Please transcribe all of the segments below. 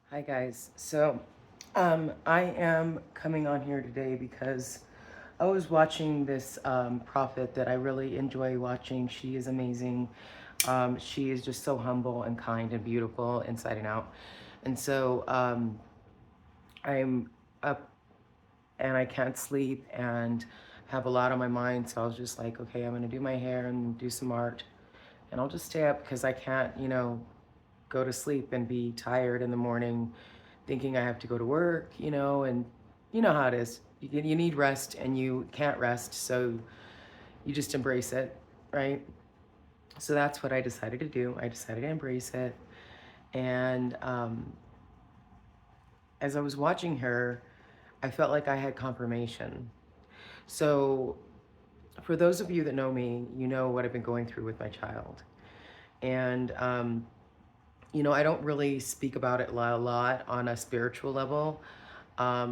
Hi guys. I am coming on here today because I was watching this prophet that I really enjoy watching. She is amazing. She is just so humble and kind and beautiful inside and out. And so I'm up and I can't sleep and have a lot on my mind. So I was just like, okay, I'm gonna do my hair and do some art, and I'll just stay up because I can't, go to sleep and be tired in the morning thinking I have to go to work, and you know how it is. You need rest and you can't rest, so you just embrace it, right? So that's what I decided to do. I decided to embrace it. And as I was watching her, I felt like I had confirmation. So, for those of you that know me, you know what I've been going through with my child. And I don't really speak about it a lot on a spiritual level,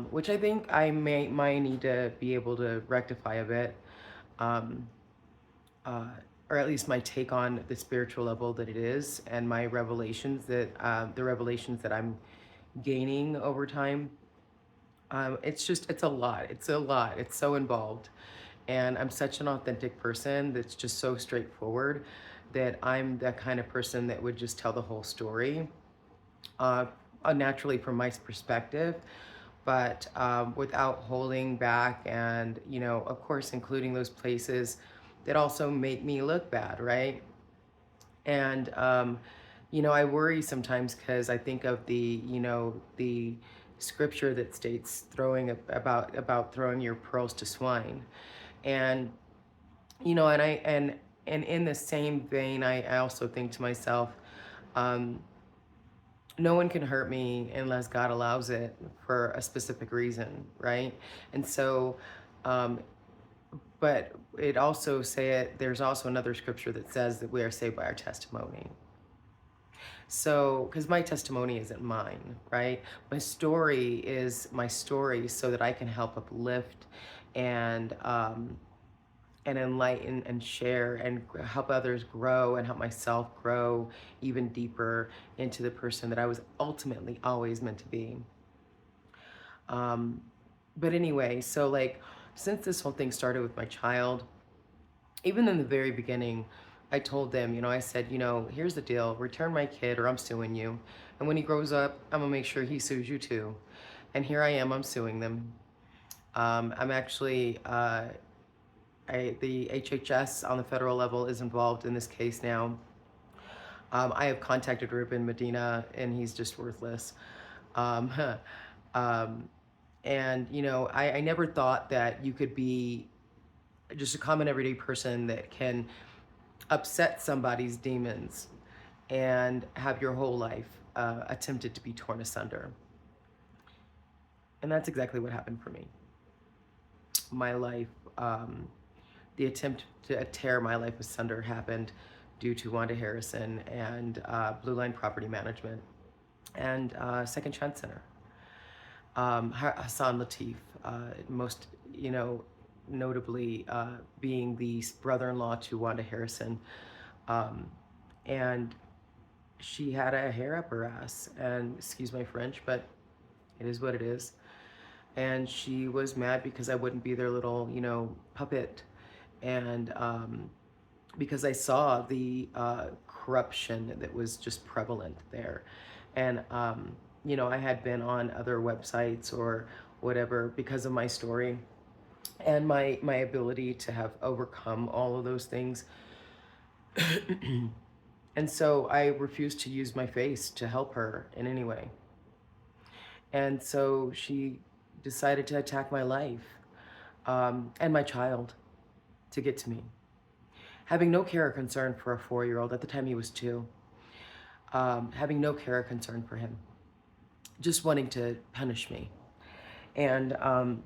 which I think I might need to be able to rectify a bit, um, uh, or at least my take on the spiritual level that it is, and my revelations that the revelations that I'm gaining over time. It's a lot. It's a lot. It's so involved, and I'm such an authentic person that's just so straightforward that I'm that kind of person that would just tell the whole story, uh, naturally from my perspective, but without holding back, and of course, including those places that also make me look bad, right? And I worry sometimes because I think of the scripture that states about throwing your pearls to swine, and and and in the same vein, I also think to myself, um, no one can hurt me unless God allows it for a specific reason, right? And so, um, but it also there's also another scripture that says that we are saved by our testimony. So, because my testimony isn't mine, right? My story is my story so that I can help uplift and enlighten and share and help others grow and help myself grow even deeper into the person that I was ultimately always meant to be. Um, but anyway, so like, since this whole thing started with my child, even in the very beginning, I told them, I said, here's the deal: return my kid or I'm suing you. And when he grows up, I'm gonna make sure he sues you too. And here I am, I'm suing them. I'm actually, the HHS on the federal level is involved in this case now. I have contacted Ruben Medina, and he's just worthless. Um, um, and I never thought that you could be just a common everyday person that can upset somebody's demons and have your whole life attempted to be torn asunder. And that's exactly what happened for me. My life, the attempt to tear my life asunder happened due to Wanda Harrison and Blue Line Property Management and Second Chance Center. Hassan Latif, most, notably being the brother-in-law to Wanda Harrison. Um, and she had a hair up her ass, and excuse my French, but it is what it is. And she was mad because I wouldn't be their little, puppet. And because I saw the corruption that was just prevalent there. And, I had been on other websites or whatever because of my story and my ability to have overcome all of those things. And so I refused to use my face to help her in any way. And so she decided to attack my life, and my child, to get to me. Having no care or concern for a 4-year-old, at the time he was 2, having no care or concern for him, just wanting to punish me. And, and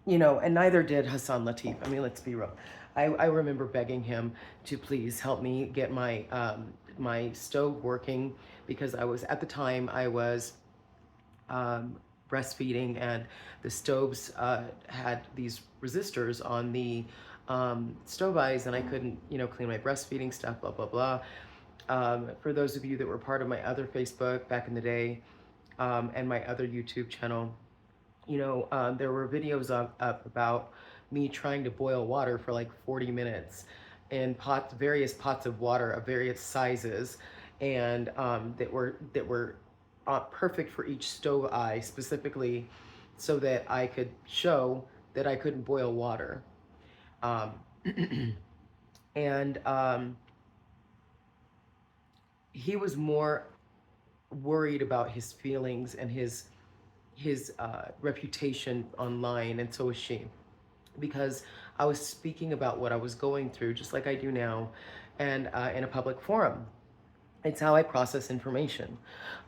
neither did Hassan Latif. I mean, let's be real. I remember begging him to please help me get my stove working, because at the time, I was um, breastfeeding, and the stoves had these resistors on the stove eyes, and I couldn't, clean my breastfeeding stuff, blah, blah, blah. For those of you that were part of my other Facebook back in the day, and my other YouTube channel, there were videos up about me trying to boil water for like 40 minutes in pots, various pots of water of various sizes, and that were perfect for each stove eye, specifically so that I could show that I couldn't boil water. Um, and he was more worried about his feelings and his reputation online, and so was she, because I was speaking about what I was going through, just like I do now, and in a public forum. It's how I process information.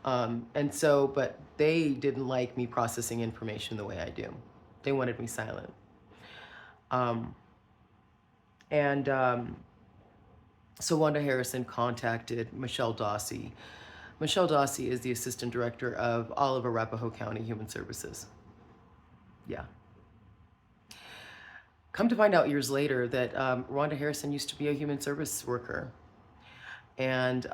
But they didn't like me processing information the way I do. They wanted me silent. Um, and So Wanda Harrison contacted Michelle Dawsey. Michelle Dawsey is the assistant director of all of Arapahoe County Human Services. Yeah. Come to find out years later that Rhonda Harrison used to be a human service worker. And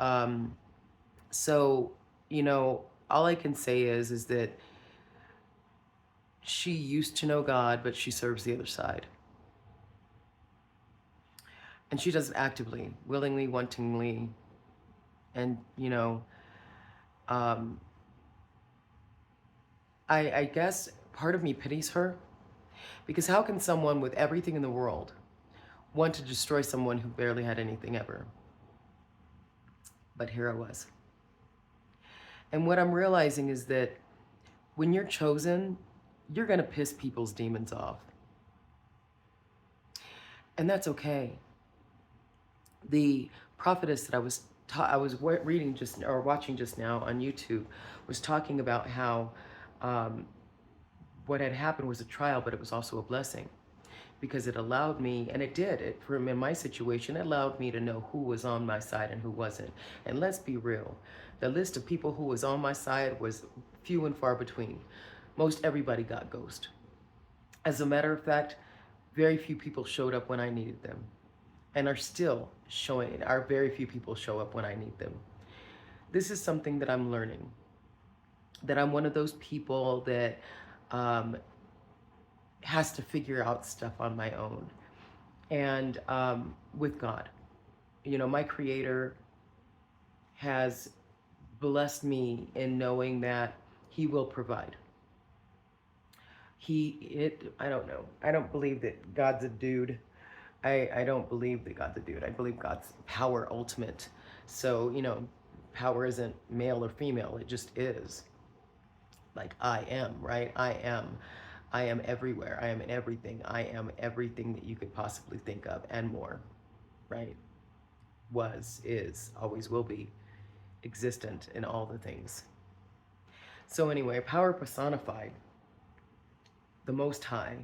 so, you know, all I can say is that she used to know God, but she serves the other side. And she does it actively, willingly, wantingly. And, um, I guess part of me pities her, because how can someone with everything in the world want to destroy someone who barely had anything ever? But here I was. And what I'm realizing is that when you're chosen, you're going to piss people's demons off. And that's okay. The prophetess that I was reading just, or watching just now on YouTube, was talking about how what had happened was a trial, but it was also a blessing, because it allowed me, and it did, from in my situation, it allowed me to know who was on my side and who wasn't. And let's be real, the list of people who was on my side was few and far between. Most everybody got ghosted. As a matter of fact, very few people showed up when I needed them, and are very few people show up when I need them. This is something that I'm learning, that I'm one of those people that has to figure out stuff on my own, and with God. My Creator has blessed me in knowing that He will provide. I don't know. I don't believe that God's a dude. I don't believe that God's a dude. I believe God's power ultimate. So, power isn't male or female. It just is. Like I am, right? I am. I am everywhere. I am in everything. I am everything that you could possibly think of and more, right? Was, is, always will be, existent in all the things. So anyway, power personified, the Most High,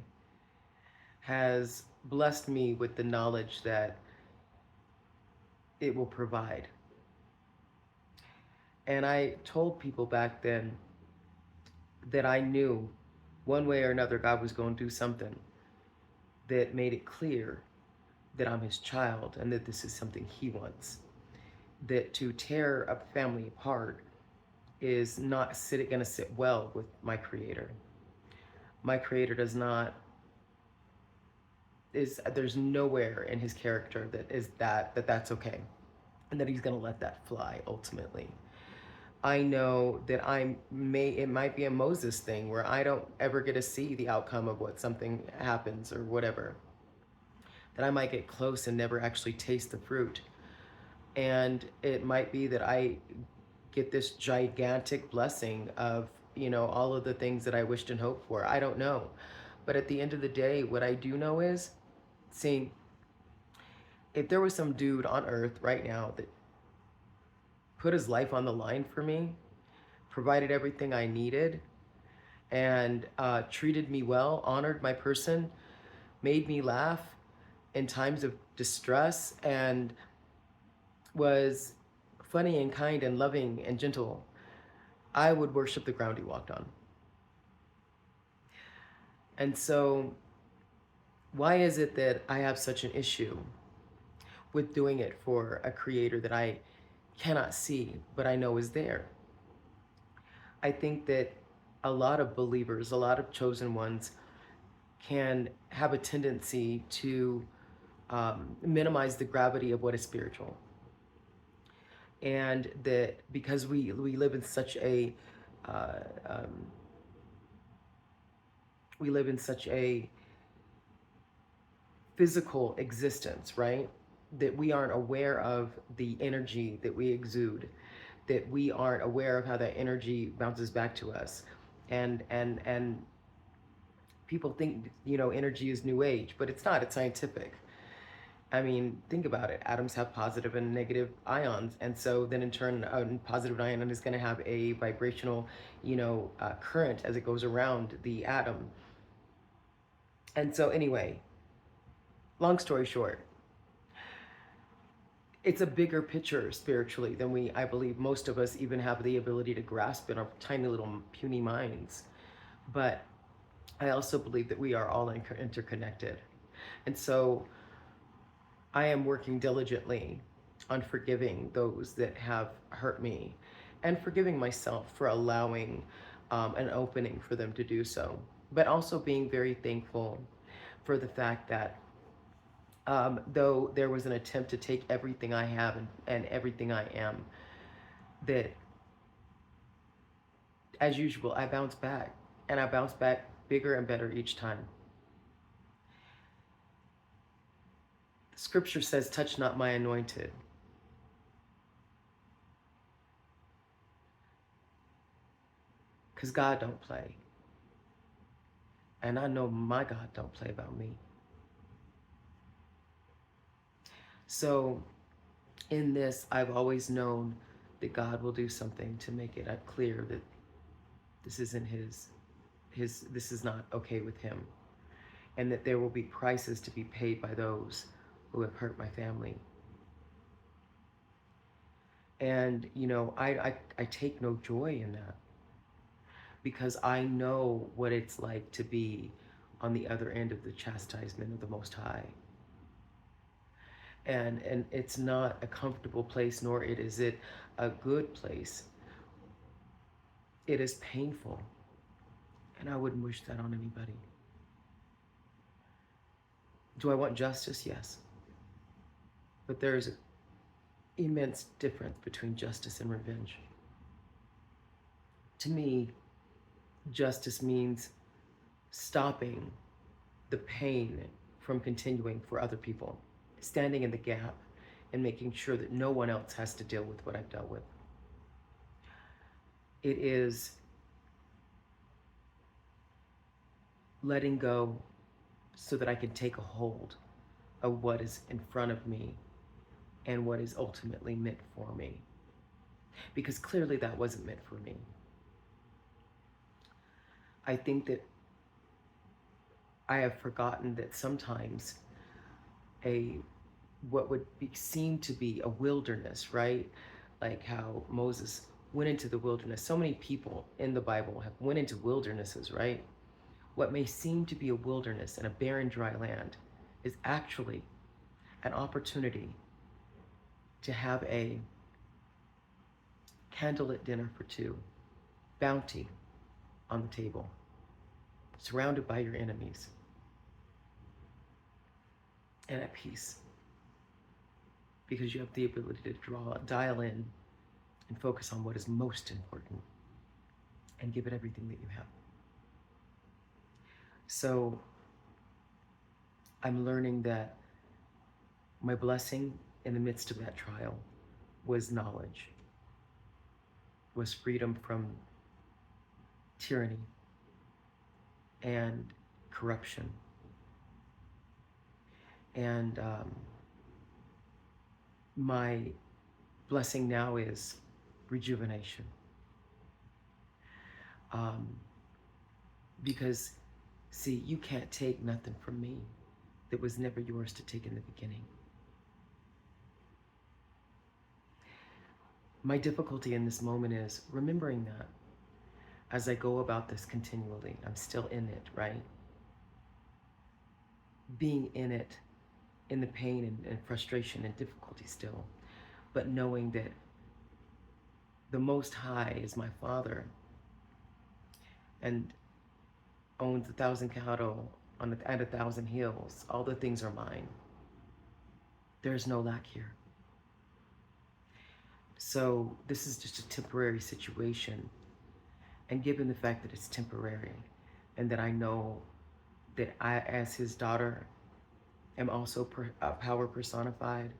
has blessed me with the knowledge that it will provide. And I told people back then that I knew one way or another God was going to do something that made it clear that I'm His child and that this is something He wants. That to tear a family apart is not going to sit well with my Creator. My Creator there's nowhere in His character that is that's okay, and that He's going to let that fly ultimately. I know that it might be a Moses thing where I don't ever get to see the outcome of what something happens or whatever. That I might get close and never actually taste the fruit. And it might be that I get this gigantic blessing of, all of the things that I wished and hoped for. I don't know. But at the end of the day, what I do know is, see, if there was some dude on earth right now that put his life on the line for me, provided everything I needed, and treated me well, honored my person, made me laugh in times of distress, and was funny and kind and loving and gentle, I would worship the ground he walked on. And so, why is it that I have such an issue with doing it for a Creator that I cannot see, but I know is there? I think that a lot of believers, a lot of chosen ones, can have a tendency to minimize the gravity of what is spiritual. And that because we live in such a uh, um, we live in such a physical existence, right? That we aren't aware of the energy that we exude, that we aren't aware of how that energy bounces back to us. And people think, energy is new age, but it's not, it's scientific. I mean, think about it. Atoms have positive and negative ions, and so then in turn, a positive ion is going to have a vibrational, current as it goes around the atom. And so, anyway, long story short, it's a bigger picture spiritually than I believe, most of us even have the ability to grasp in our tiny little puny minds. But I also believe that we are all interconnected. And so I am working diligently on forgiving those that have hurt me and forgiving myself for allowing an opening for them to do so. But also being very thankful for the fact that though there was an attempt to take everything I have and everything I am, that as usual, I bounce back, and I bounce back bigger and better each time. Scripture says, touch not my anointed. Because God don't play. And I know my God don't play about me. So in this, I've always known that God will do something to make it clear that this isn't this is not okay with him. And that there will be prices to be paid by those who have hurt my family. And, I take no joy in that, because I know what it's like to be on the other end of the chastisement of the Most High. And it's not a comfortable place, nor is it a good place. It is painful, and I wouldn't wish that on anybody. Do I want justice? Yes. But there's an immense difference between justice and revenge. To me, justice means stopping the pain from continuing for other people, standing in the gap and making sure that no one else has to deal with what I've dealt with. It is letting go so that I can take a hold of what is in front of me and what is ultimately meant for me. Because clearly that wasn't meant for me. I think that I have forgotten that sometimes what would seem to be a wilderness, right? Like how Moses went into the wilderness. So many people in the Bible have went into wildernesses, right? What may seem to be a wilderness and a barren, dry land is actually an opportunity to have a candlelit dinner for two, bounty on the table, surrounded by your enemies, and at peace, because you have the ability to dial in and focus on what is most important and give it everything that you have. So I'm learning that my blessing in the midst of that trial was knowledge, was freedom from tyranny and corruption. And my blessing now is rejuvenation. Because, see, you can't take nothing from me that was never yours to take in the beginning. My difficulty in this moment is remembering that as I go about this continually. I'm still in it, right? Being in it, in the pain and frustration and difficulty still, but knowing that the Most High is my Father, and owns 1,000 cattle at 1,000 hills. All the things are mine. There's no lack here. So this is just a temporary situation. And given the fact that it's temporary, and that I know that I, as his daughter, am also power personified,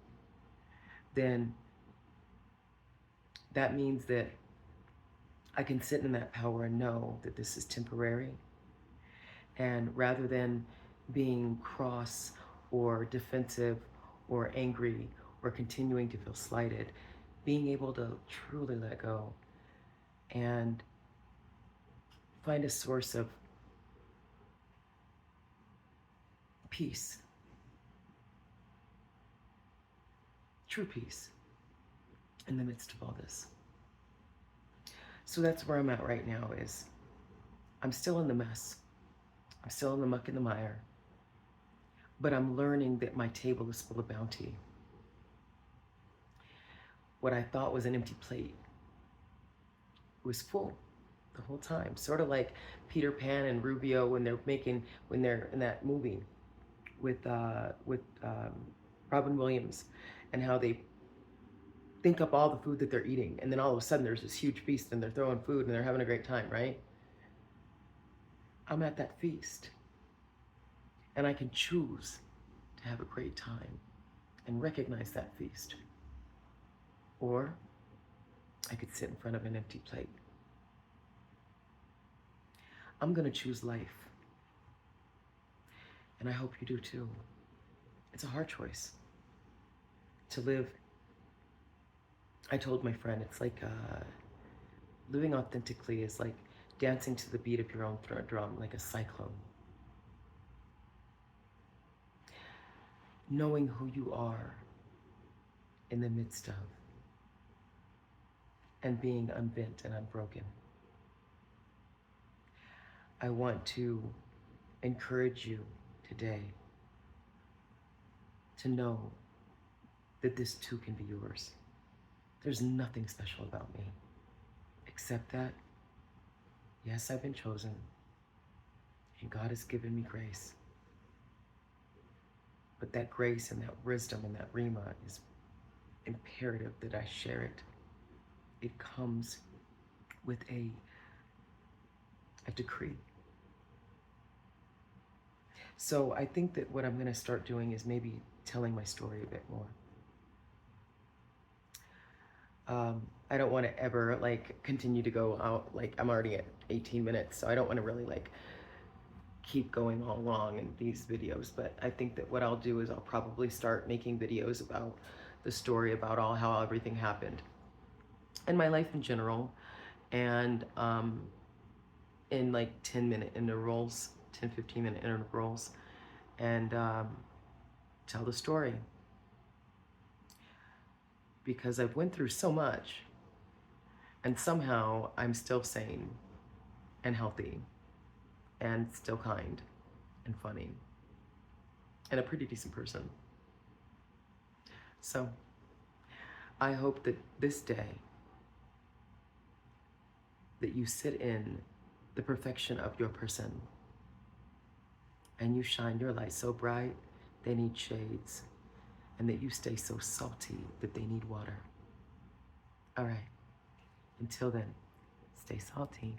then that means that I can sit in that power and know that this is temporary. And rather than being cross or defensive or angry or continuing to feel slighted, being able to truly let go and find a source of peace, true peace, in the midst of all this. So that's where I'm at right now. Is I'm still in the mess. I'm still in the muck and the mire. But I'm learning that my table is full of bounty. What I thought was an empty plate was full the whole time. Sort of like Peter Pan and Rubio when they're in that movie with Robin Williams, and how they think up all the food that they're eating, and then all of a sudden there's this huge feast and they're throwing food and they're having a great time, right? I'm at that feast, and I can choose to have a great time and recognize that feast. Or I could sit in front of an empty plate. I'm gonna choose life, and I hope you do too. It's a hard choice to live. I told my friend, it's like living authentically is like dancing to the beat of your own drum, like a cyclone. Knowing who you are in the midst of, and being unbent and unbroken. I want to encourage you today to know that this too can be yours. There's nothing special about me, except that, yes, I've been chosen, and God has given me grace. But that grace and that wisdom and that rhema is imperative that I share it. It comes with a decree. So I think that what I'm going to start doing is maybe telling my story a bit more. I don't want to ever like continue to go out, like I'm already at 18 minutes, so I don't want to really like keep going all long in these videos. But I think that what I'll do is I'll probably start making videos about the story, about how everything happened and my life in general, and in like 10-minute intervals, 10-15-minute intervals, and tell the story, because I've went through so much, and somehow I'm still sane and healthy and still kind and funny and a pretty decent person. So I hope that this day that you sit in the perfection of your person and you shine your light so bright they need shades, and that you stay so salty that they need water. All right, until then, stay salty.